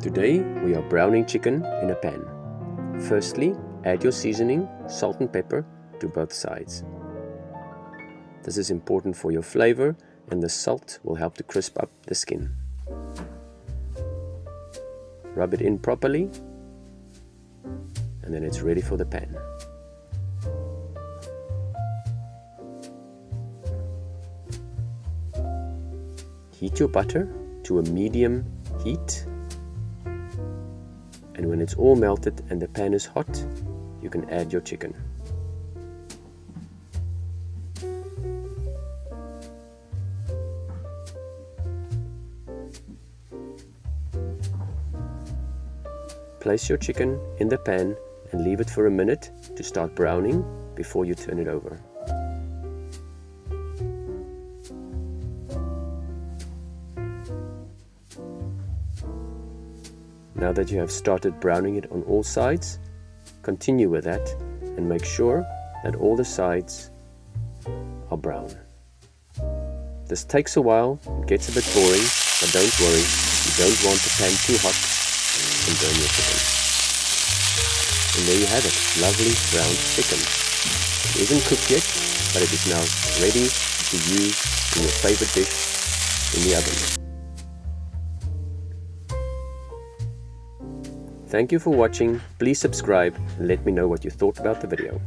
Today we are browning chicken in a pan. Firstly, add your seasoning, salt and pepper to both sides. This is important for your flavor, and the salt will help to crisp up the skin. Rub it in properly, and then it's ready for the pan. Heat your butter to a medium heat, and when it's all melted and the pan is hot, you can add your chicken. Place your chicken in the pan and leave it for a minute to start browning before you turn it over. Now that you have started browning it on all sides, continue with that and make sure that all the sides are brown. This takes a while, it gets a bit boring, but don't worry, you don't want the pan too hot and burn your chicken. And there you have it, lovely brown chicken. It isn't cooked yet, but it is now ready to use in your favorite dish in the oven. Thank you for watching. Please subscribe and let me know what you thought about the video.